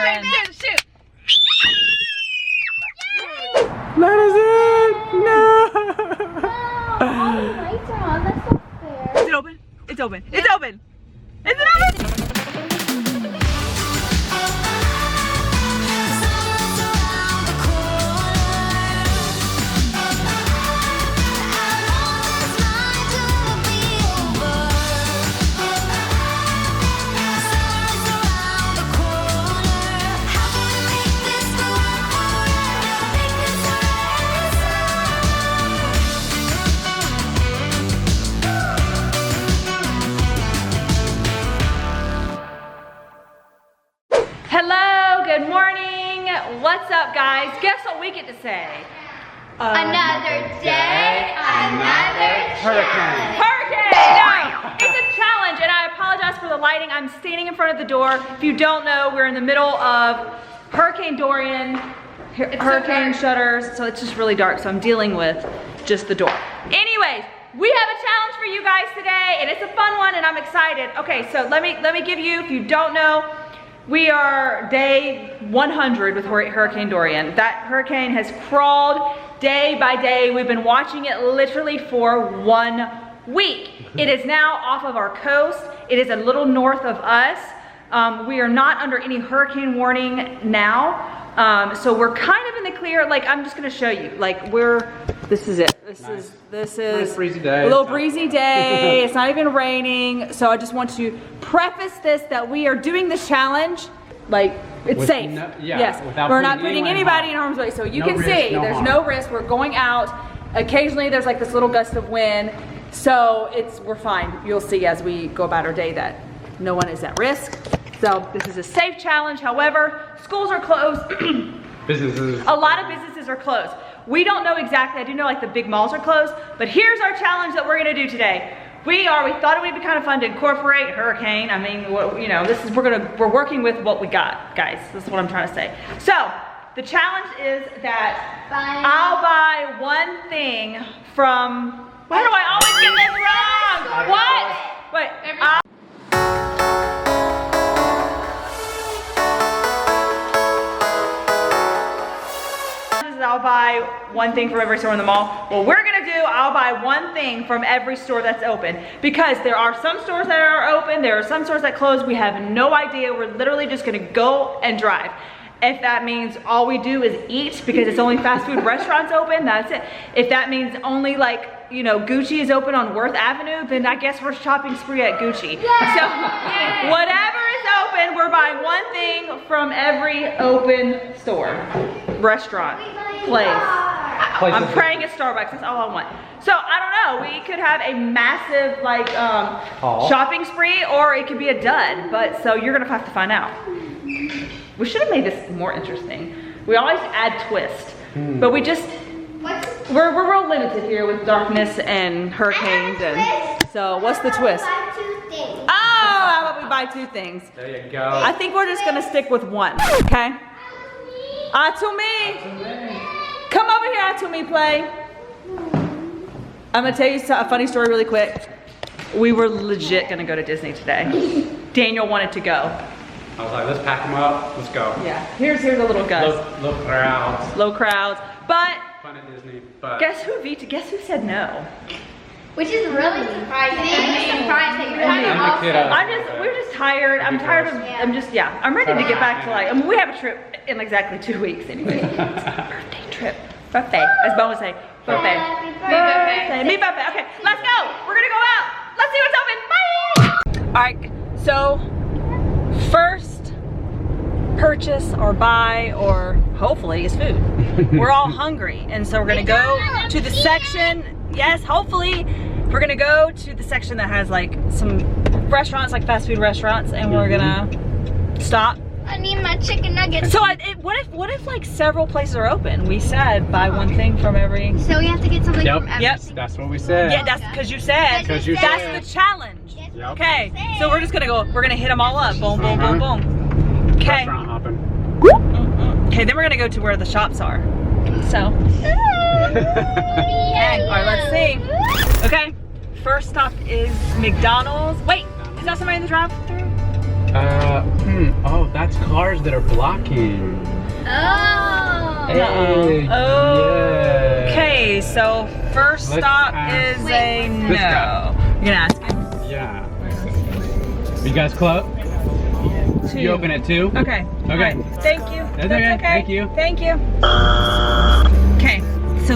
in. Shoot. That is it! No! All the lights are on, that's not fair. Is it open? It's open. It's open. Is it open? Hello, good morning. What's up, guys? Guess what we get to say? Another day, another Hurricane. Hurricane! No, it's a challenge, and I apologize for the lighting. I'm standing in front of the door. If you don't know, we're in the middle of Hurricane Dorian, hurricane shutters, so it's just really dark, so I'm dealing with just the door. Anyways, we have a challenge for you guys today, and it's a fun one, and I'm excited. Okay, so let me give you, if you don't know, we are day 100 with Hurricane Dorian. That hurricane has crawled day by day. We've been watching it literally for 1 week. It is now off of our coast. It is a little north of us. We are not under any hurricane warning now. So we're kind of in the clear. Like, I'm just gonna show you. Like, this is it. This is Nice breezy day. a little breezy day. It's not even raining. So I just want to preface this that we are doing this challenge, like, it's With safe. yes, without we're not putting putting anyone in anybody in harm's way. So you No can risk, see no there's harm. no risk. We're going out. Occasionally there's like this little gust of wind. So we're fine. You'll see as we go about our day that no one is at risk. So this is a safe challenge. However, schools are closed. Businesses. A lot of businesses are closed. We don't know exactly. I do know like the big malls are closed, but here's our challenge that we're gonna do today. We thought it would be kind of fun to incorporate hurricane. I mean, you know, we're working with what we got, guys. This is what I'm trying to say. So the challenge is that I'll buy one thing from, why do I always get this wrong? What? Wait, I'll buy one thing from every store in the mall. Well, we're gonna do, I'll buy one thing from every store that's open, because there are some stores that are open, there are some stores that close. We have no idea. We're literally just gonna go and drive. If that means all we do is eat because it's only fast food restaurants open, that's it. If that means only, like, you know, Gucci is open on Worth Avenue, then I guess we're shopping spree at Gucci. So whatever is open, we're buying one thing from every open store, restaurant, place. I'm praying at Starbucks, that's all I want. So I don't know, we could have a massive like shopping spree, or it could be a dud, but so you're gonna have to find out. We should have made this more interesting. We always add twist, but we just, we're real limited here with darkness and hurricanes, and so what's the twist? Oh, how about we buy 2 things? There you go. I think we're just gonna stick with one, okay? Atumi! Come over here, Atumi, play. I'm gonna tell you a funny story really quick. We were legit gonna go to Disney today. Daniel wanted to go. I was like, let's pack them up, let's go. Yeah, here's a little Gus. Low crowds. Low crowds, but Fun at Disney, but guess who said no? Which is really surprising. I'm surprised that you're I'm the kid. We're just tired. I'm tired of, I'm ready to get back to like, I mean, we have a trip in exactly 2 weeks anyway. It's a birthday trip. Birthday, as Bo would say, birthday. Me birthday, okay, let's go. We're gonna go out. Let's see what's open, bye. All right, so first purchase or buy or hopefully is food. We're all hungry, and so we're gonna go to the section, yes, hopefully, we're gonna go to the section that has like some restaurants, like fast food restaurants, and we're gonna stop. I need my chicken nuggets. So what if like several places are open? We said buy one thing from every. So we have to get something from every. Yep. That's what we said. Yeah, that's because you said. Because you That's said. the challenge. Yep. Okay, so we're just gonna go. We're gonna hit them all up. Boom, boom, boom, boom. Okay. Restaurant hopping. Okay, then we're gonna go to where the shops are. So. Okay. All right, let's see. Okay. First stop is McDonald's. Wait, is that somebody in the drive-thru? Oh, that's cars that are blocking. Oh. Hey, yeah. Okay, so first Let's stop ask is a no. this guy. You're gonna ask him? Yeah. You guys close? 2. You open at 2? Okay. Okay. Right. Thank you. That's okay. Thank you. Thank you. Okay. So.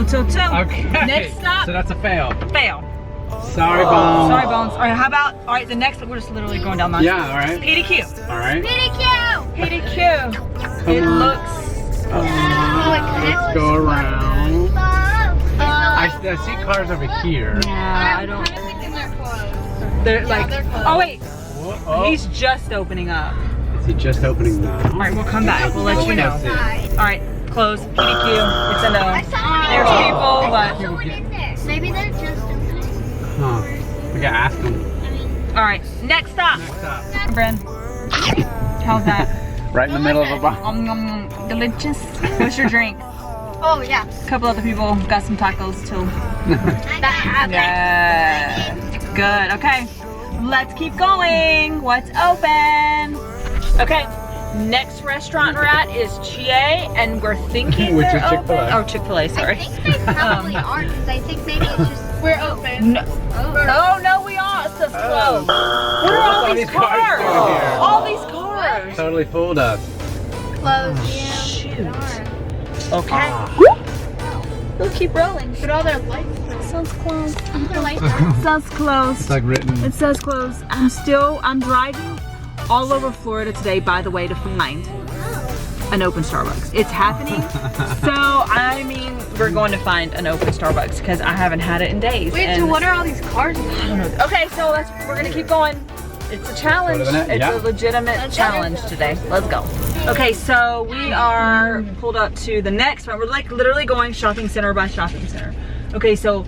Okay. Next stop. So that's a fail. Fail. Sorry, Bones. Sorry, Bones. All right. How about? All right. The next one, we're just literally going down the. Yeah. All right. PDQ. All right. PDQ. Come It on. looks. Let's go around. I see cars over here. Yeah. I don't. They're like. Oh wait. Oh. He's just opening up. Is he just opening now? All right. We'll come back. We'll let you know. Let's see. All right. Close. PDQ. It's a no. There's people, but. Maybe they're just opening. Huh. We gotta ask him. All right. Next stop. Next up. Bren. How's that? Right in the middle of a box. Delicious. What's your drink? Oh yeah. A couple other people got some tacos too. Yeah. Good. Okay. Let's keep going. What's open? Okay. Next restaurant we're at is Chie, and we're thinking Which they're is Chick-fil-A. open. Oh, Chick-fil-A. Sorry. I think they probably aren't, because I think maybe it's just we're open. No. Oh no, we are. It says closed. What are all these cars? doing here? All these cars. Totally fooled us. Closed. Shoot. Okay. We'll keep rolling. But all their lights. Sounds closed. Their lights It says closed. It's like written. It says closed. I'm driving all over Florida today, by the way, to find an open Starbucks. It's happening. So, I mean, we're going to find an open Starbucks because I haven't had it in days. Wait, so what are all these cars? I don't know. Okay, so we're gonna keep going. It's a challenge. It's a legitimate challenge today. Let's go. Okay, so we are pulled up to the next one. We're like literally going shopping center by shopping center. Okay, so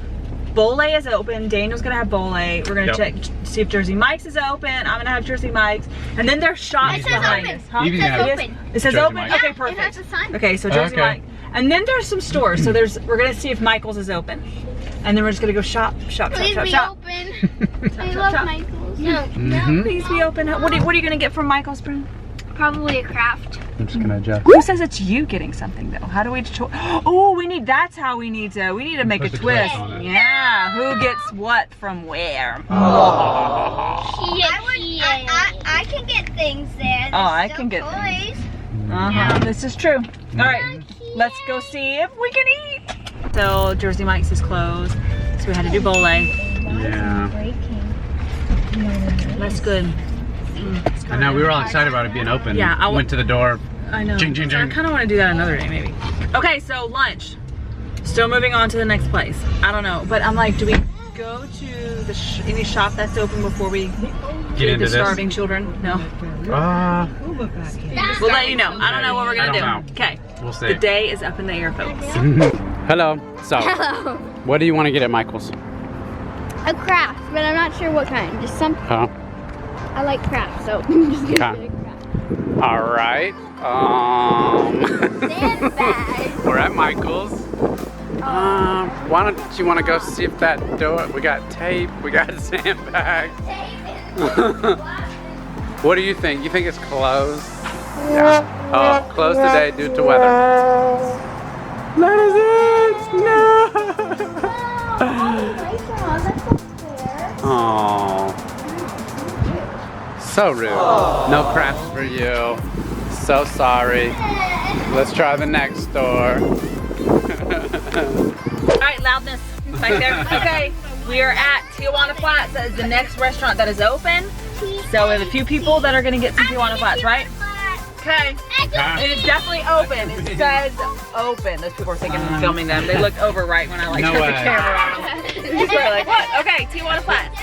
Bole is open. Daniel's gonna have Bole. We're gonna check, see if Jersey Mike's is open. I'm gonna have Jersey Mike's. And then there's shops It says behind open. us. Huh? Evie's gonna have It says Jersey open? Mike's. Okay, Yeah, it perfect. has a sign. Okay, so Jersey Okay. Mike. And then there's some stores. So we're gonna see if Michael's is open. And then we're just gonna go shop. Please be open. I love Michael's. No. Please be open. What are you gonna get from Michael's, Bryn? Probably a craft. I'm just gonna adjust. Who says it's you getting something though? How do we? Oh, that's how we need to make a Put the twist. twist on it. Yeah, who gets what from where? I can get things there. Oh, I can get things. This is true. All right, let's go see if we can eat. So Jersey Mike's is closed, so we had to do Bole. Yeah. That's good. I know, we were all excited about it being open. Yeah, I went to the door. I know. Jing, jing, So I jing. kind of want to do that another day, maybe. Okay, so lunch. Still moving on to the next place. I don't know, but I'm like, do we go to the any shop that's open before we Get feed into the this. starving children? No. We'll let you know. I don't know what we're gonna do. Okay. We'll see. The day is up in the air, folks. Hello. So, Hello. what do you want to get at Michael's? A craft, but I'm not sure what kind. Just some. Huh? I like craft, so I'm just gonna Okay. get a craft. All right. Sandbag. We're at Michael's. Why don't you want to go see if that door? We got tape. We got a sandbag. What do you think? You think it's closed? Yeah. Oh, closed today due to weather. That is it. No. Oh. So rude. No crafts for you. So sorry. Let's try the next store. All right, loudness back there. Okay, we are at Tijuana Flats. That is the next restaurant that is open. So we have a few people that are gonna get some Tijuana Flats, right? Okay. It is definitely open. It says open. Those people are thinking I'm filming them. They look over right when I like No turn the way. camera on. They're like, what? Okay, Tijuana Flats.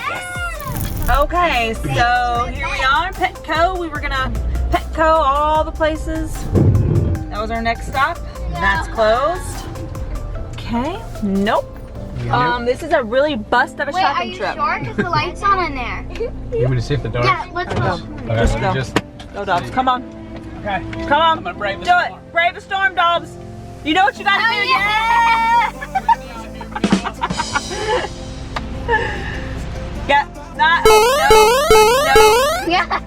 Okay, so here we are, Petco. We were gonna Petco all the places. That was our next stop. That's closed. Okay, nope. This is a really bust of a Wait, are shopping you trip. sure? Because the light's on in there. You want me to see if the door? Yeah, let's go. Okay, Just let go. me just. Go, dogs. Come on. Okay. Come on. I'm gonna brave the Do storm. it. Brave the storm, dogs. You know what you gotta do. Yeah. Not. No. Yeah.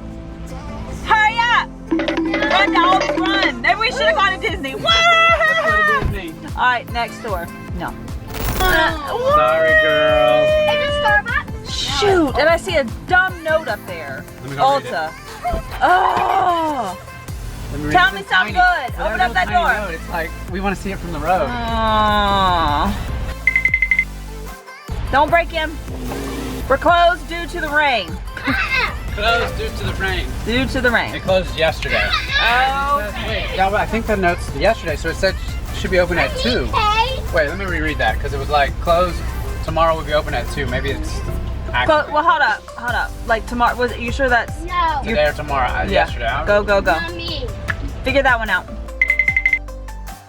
Kendal, run. Maybe we should have gone to Disney. Let's go to Disney. All right, next door. No. Sorry, girls. Is it Starbucks? Shoot, and I see a dumb note up there. Let me go read Ulta. Oh. Tell me something good. Open up that door. It's like, we want to see it from the road. Oh. Don't break in. We're closed due to the rain. Closed due to the rain. Due to the rain. It closed yesterday. Oh. Wait, yeah, but I think the note's yesterday, so it said it should be open at 2. Wait, let me reread that, because it was like, closed, tomorrow will be open at 2. Maybe it's But, well, hold up. Like tomorrow, was it, you sure that's? No. today or tomorrow. Yesterday. Go. Mommy. Figure that one out.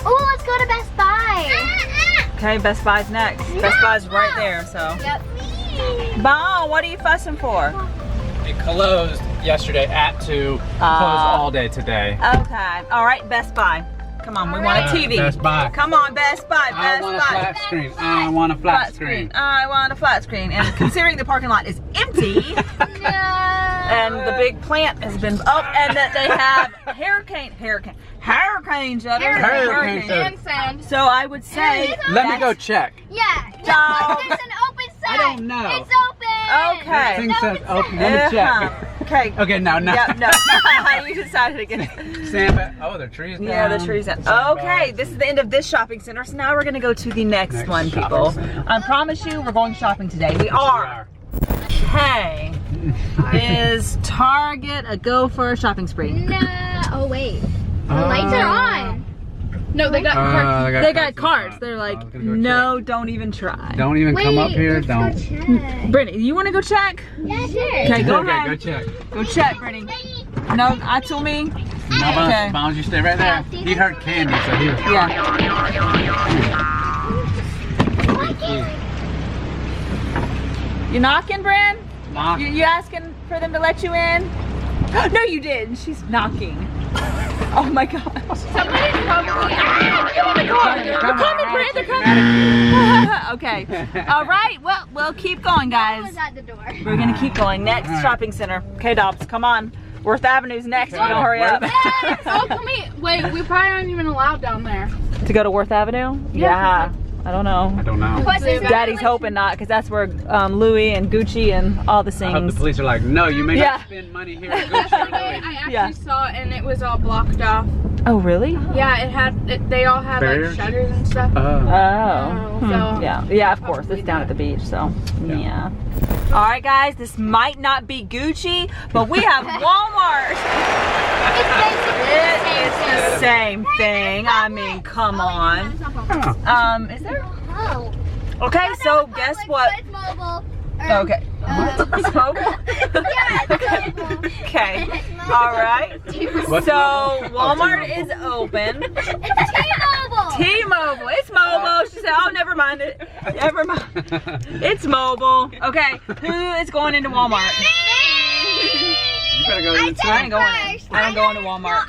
Oh, let's go to Best Buy. Okay, Best Buy's next. Best Buy's right there, so. Yep. Bon, what are you fussing for? It closed yesterday at 2, closed all day today. Okay, all right, Best Buy. Come on, we want a TV. Best Buy. Come on, Best Buy, I Best want a Buy. flat screen. I want a flat screen. I want a flat screen. And considering the parking lot is empty, No. and the big plant has been, and that they have hurricane shutters. Hurricane shutters. Sand. So I would say, Let me go check. Yeah. No. There's an open sign. I don't know. It's open. okay. Thing says open. Let me check. Okay. Okay, now. Yep, no. You decided again. Santa. Oh, the trees down. Yeah, the trees. Okay, this is the end of this shopping center. So now we're gonna go to the next one, shopping people. center. I promise you, we're going shopping today. We are. Okay. Is Target a go for a shopping spree? No. Oh wait. The lights are on. No, they got cards. They got cards. They're like, no, don't even try. Don't even come up here. Let's Don't. Go check. Brittany, you want to go check? Yeah, sure. Okay, go Okay, ahead. go check. Go check, Brittany. No, I told me. No, Okay. Bones, you stay right there. He heard candy, so he was. Yeah. You knocking, Bran? Knock. You asking for them to let you in? No, you didn't. She's knocking. Oh my God. Somebody probably. They're coming, Bran. They're coming. Okay. All right. Well, we'll keep going, I guys. was at the door. We're gonna keep going. Next shopping center. Okay, Dobbs, come on. Worth Avenue's next. We gotta hurry up. Oh, come here. Wait, we probably aren't even allowed down there. To go to Worth Avenue? Yeah. I don't know. I don't know. Plus, it's Daddy's hoping not, because that's where Louis and Gucci and all the I hope the things. police are like, no, you may Yeah. not spend money here at Gucci or I Louis. actually Yeah. saw it and it was all blocked off. Oh, really? Yeah, they all had Barriers? like shutters and stuff. Oh. so- Yeah, of course. It's down at the beach, so yeah. All right, guys, this might not be Gucci, but we have Walmart. It is the same thing. I mean, come on. Is there? Oh. Okay, so guess what? It's mobile. Okay. It's mobile? Yeah, it's mobile. Okay. All right. What's So mobile? Walmart is open. It's T-Mobile. T-Mobile. It's mobile. She said, "Oh, never mind it. Never mind. It's mobile." Okay. Who is going into Walmart? You better go I inside. said I ain't going in. first. I ain't going to Walmart.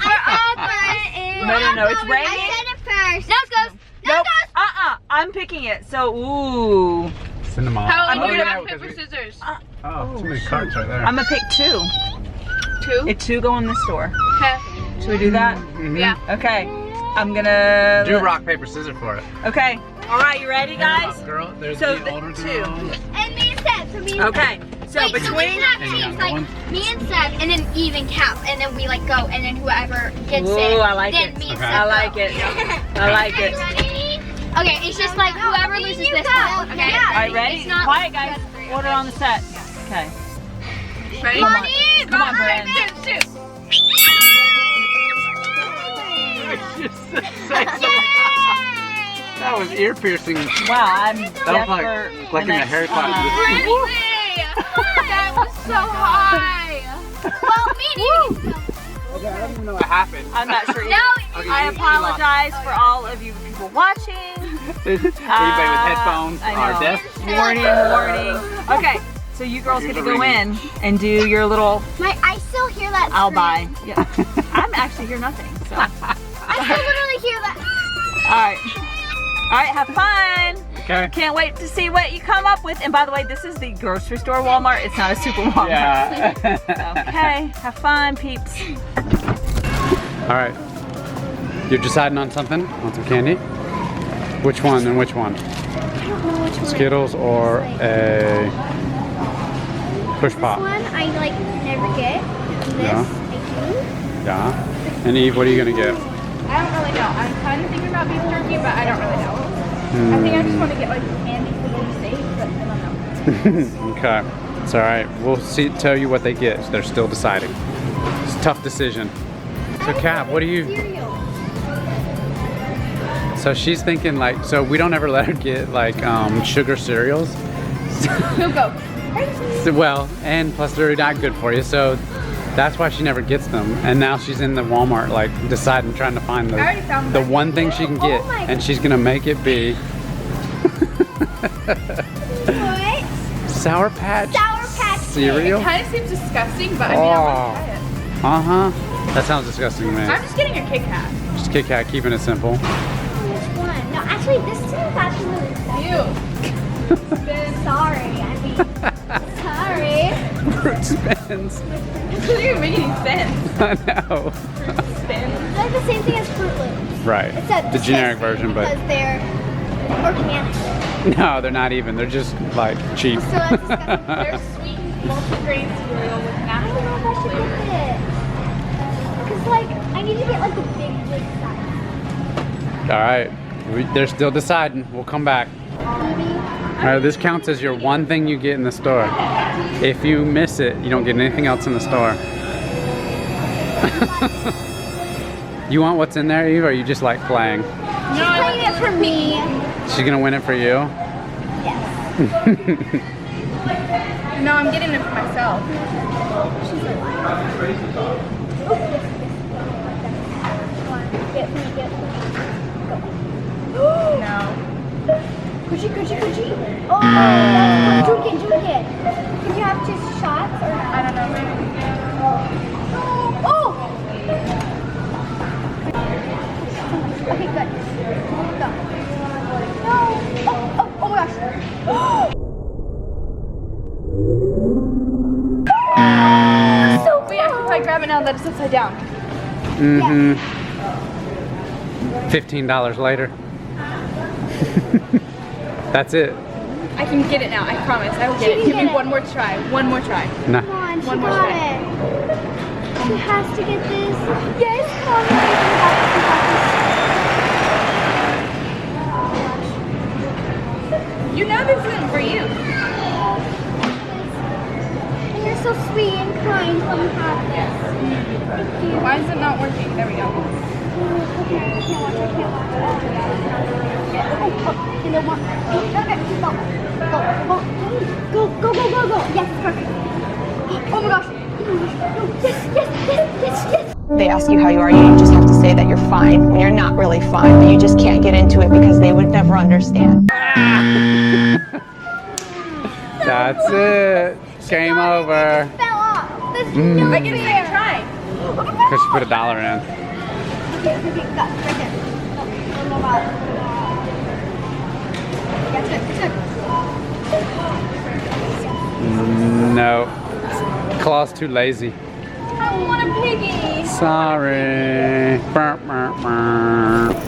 No, it's raining. I said it first. Nose goes. Nope. I'm picking it. So, ooh. Send them all. How I'm about gonna- rock, paper, scissors? Oh, too many carts right there. I'm gonna pick 2. 2? If 2 go in this store. Okay. Should we do that? Yeah. Okay. I'm gonna Do rock, paper, scissors for it. Okay. All right, you ready, guys? Girl, there's So the older 2. girl. And me and Seb. So me and Okay. So Wait, so we between can have And teams, younger like one. me and Seb, and then even count, and then we like go, and then whoever gets Ooh, it, I like then it. me and Okay. Seb I like go. it. I like it. Okay, it's just like whoever loses this one. Okay. All right, ready? It's not Quiet, guys. Order on the set. Okay. Ready? Come on. Come on, Brand. Shoot. That was ear piercing. Wow, I'm That deaf was for like in the next- Harry Potter. That was so high. Well, me neither. Okay, I don't even know what happened. I'm not sure. No, either. I apologize for all of you people watching. Everybody with headphones I are know. deaf. Warning. Okay, so you girls get to go in and do your little I still hear that. I'll scream. buy. Yeah. I'm actually hear nothing. So. I still literally hear that. All right, have fun. Okay. Can't wait to see what you come up with. And by the way, this is the grocery store Walmart. It's not a super Walmart. Yeah. Okay, have fun, peeps. All right. You're deciding on something? On some candy? Which one and which one? I don't know which one. Skittles or a push pop? This one I like never get. And this Yeah. I do. Yeah. And Eve, what are you gonna get? I don't really know. I'm kind of thinking about beef jerky, but I don't really know. I think I just want to get like candy for the sake, but I don't know. Okay. It's all right. We'll tell you what they get. They're still deciding. It's a tough decision. So Cap, what do you? Cereal. So she's thinking like, so we don't ever let her get like sugar cereals. He'll go. So, well, and plus they're not good for you. So that's why she never gets them. And now she's in the Walmart like deciding, trying to find I already found the mine. one thing she can get, Oh my and she's gonna make it be What? Sour Patch Sour Patch cereal. It kind of seems disgusting, but I mean, I want to try it. That sounds disgusting to me. I'm just getting a Kit Kat. Just Kit Kat, keeping it simple. Which one? No, actually, this is actually Ew. sorry. I mean, sorry. Fruit spins. It doesn't even make any sense. I know. Spin. It's like the same thing as Fruit Loops. Right. Except The generic version, but because they're organic. no, they're not even. They're just like cheap. So that's disgusting. They're sweet multi-grain cereal with I don't natural know if I should flavor. get it. Because, like, I need to get, like, the big size. All right. They're still deciding. We'll come back. Maybe. All right, this counts as your one thing you get in the store. If you miss it, you don't get anything else in the store. You want what's in there, Eve, or you just like playing? She's playing it for me. She's gonna win it for you? Yes. No, I'm getting it for myself. She's like, get me. No. Coochie. Oh, drink it. Can you have just shots or not? I don't know, maybe. Oh! Okay, good. Go. No. Oh my gosh. So Wait, I can probably grab it now that it's upside down. Mm-hmm. $15 later. That's it. I can get it now, I promise. I will get it. Give me one more try. One more try. No. Come on, she One more got try. it. She has to get this. Yes, Mommy, she got You know this isn't for you. And you're so sweet and kind. Let me have this. Thank you. Why is it not working? There we go. Okay, I can't watch. And then one. Okay, go. Yes, perfect. Oh my gosh. Yes. They ask you how you are, you just have to say that you're fine when you're not really fine, but you just can't get into it because they would never understand. That's it. Game over. Fell off. There's no I get a second try. Because she put $1 in. Okay, go. Right there. No. That's it. No. Claw's too lazy. I want a piggy. Sorry. Burr.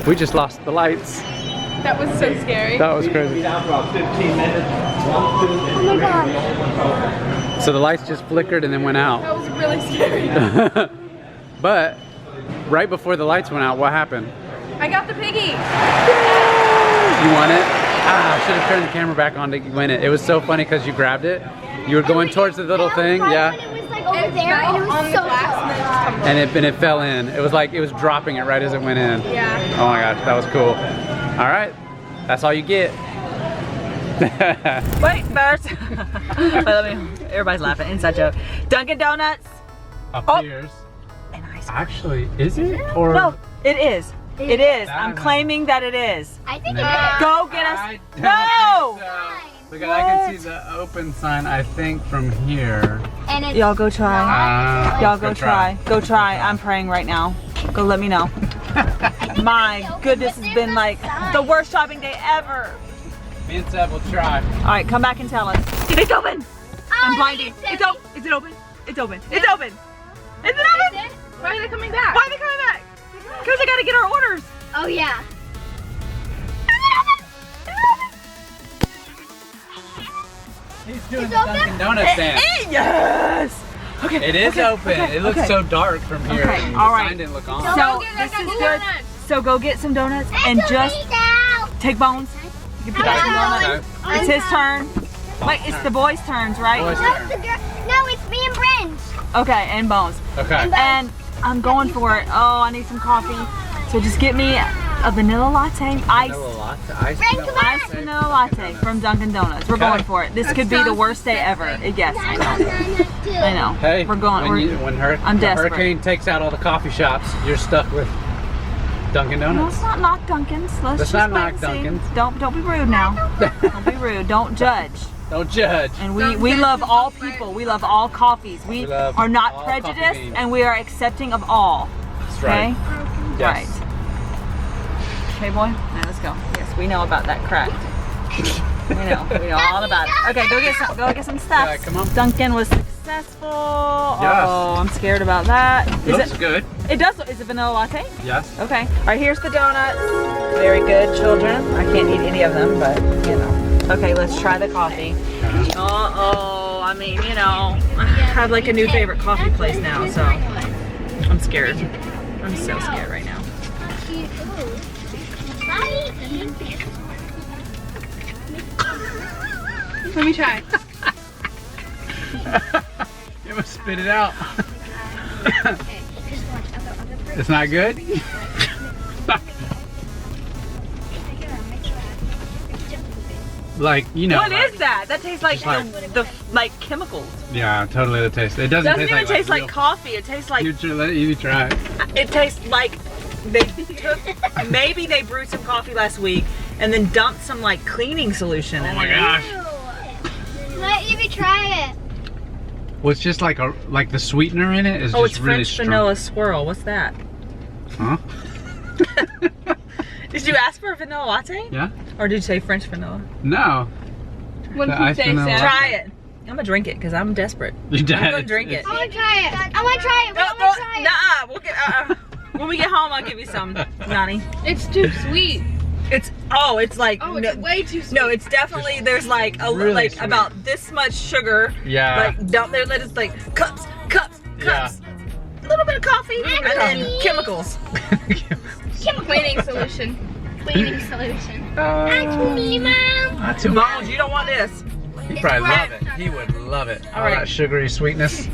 We just lost the lights. That was so scary. That was crazy. Oh my gosh. So the lights just flickered and then went out. That was really scary. But right before the lights went out, what happened? I got the piggy. You won it? I should have turned the camera back on to win it. It was so funny because you grabbed it. You were going towards the little thing, yeah. It was like over there and it was on the so glass and then it just comes And it fell in. It was like it was dropping it right as it went in. Yeah. Oh my gosh, that was cool. All right, that's all you get. Wait, first. Wait, everybody's laughing. Inside joke. Dunkin Donuts. Appears. And ice. Actually, is it? Or No, it is. It is. That I'm is- claiming that it is. I think No. it is. Go get us. I don't No! think so. Look, I can see the open sign, I think, from here. And it's Y'all go try. Y'all Let's go try. Go try. I'm praying right now. Go let me know. My goodness, has been like the worst shopping day ever. Me and Seb will try. All right, come back and tell us. It's open. I'm blinded. it's It's open. Is it open? It's open. It's open. Is it open? Why are they coming back? Why are they coming back? Because I gotta get our orders. Oh yeah. He's doing It's the open? Dunkin Donuts dance. Yes. Okay. It is open. okay, It looks okay. so dark from here. Okay, The all right. sign didn't look on. So this is good. So go get some donuts and just take Bones. You can pick up some donuts. Okay. It's his turn. Wait, it's the boys' turns, right? Boys' What's the girl? No, it's me and Brent. Okay, and Bones. Okay. And I'm going for it. Oh, I need some coffee. So just get me a vanilla latte, iced iced vanilla latte from Dunkin Donuts. We're Okay. going for it. This could be the worst day ever. Yes, I know. I know. Hey, We're going. when I'm the desperate. hurricane takes out all the coffee shops, you're stuck with Dunkin No, Donuts. let's not knock Dunkin's. Let's Let's just not wait knock and see. Dunkin's. Don't be rude now. Don't be rude. Don't judge. Don't judge. And we love all people. We love all coffees. We love are not all coffee prejudiced, beans. and we are accepting of all. That's Okay? right. Yes. Right. Okay, boy. Now let's go. Yes, we know about that crack. We know all about it. Okay, go get some stuff. Yeah, come on. Dunkin was successful. Yes. Oh, I'm scared about that. Looks good. It does. Is it vanilla latte? Yes. Okay. All right, here's the donuts. Very good, children. I can't eat any of them, but you know. Okay, let's try the coffee. Uh-oh. I mean, you know, I have like a new favorite coffee place now, so I'm scared. I'm so scared right now. Let me try. You must spit it out. It's not good? Like, you know. What like, is that? That tastes like Just the like chemicals. Yeah, totally the taste. It doesn't, Doesn't even taste like real- coffee. It tastes like Let Evie try it. it tastes like they took maybe they brewed some coffee last week and then dumped some like cleaning solution in Oh my there. gosh. Let Evie try it. Well, it's just like the sweetener in it is Oh, just it's really French strong. vanilla swirl. What's that? Huh? Did you ask for a vanilla latte? Yeah? Or did you say French vanilla? No. What The did you ice say, vanilla Sam? latte. Try it. I'm gonna drink it because I'm desperate. You I'm did. gonna drink it. I want to try it. I want to try it. No, I want to try it. nuh-uh. We'll get, when we get home, I'll give you some, Nani. It's too sweet. It's like Oh, it's way too sweet. no, it's definitely there's like really like sweet. about this much sugar. Yeah. Like dump there, let us like cups, Yeah. a little bit of coffee, and then chemicals. Cleaning solution. Cleaning solution. Actually, Mom. Not too Bones, you don't want this. He'd probably love it. He would love it. All right. that sugary sweetness.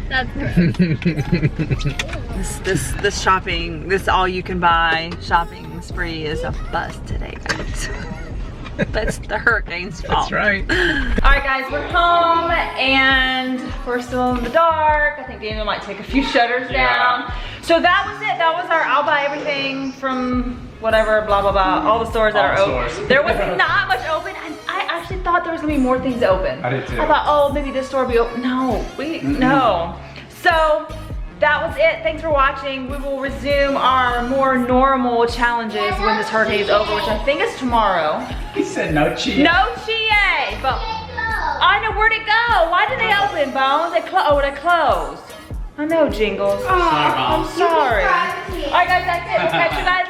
That's good. This shopping, this all you can buy shopping spree is a bust today, guys. That's the hurricane's fault. That's right. All right, guys, we're home and we're still in the dark. I think Daniel might take a few shutters down. So that was it. That was our I'll buy everything from whatever, blah, blah, blah. All the stores that All are the open. stores. There was not much open. And I actually thought there was gonna be more things open. I did too. I thought, oh, maybe this store will be open. No, no. So that was it. Thanks for watching. We will resume our more normal challenges when this hurricane is over, which I think is tomorrow. He said no cheese. No Chie, but I know where'd it go. Why did they open, Bones? They closed. I know, Jingles. Sorry, Mom. I'm sorry. All right, guys, that's it. We'll catch you guys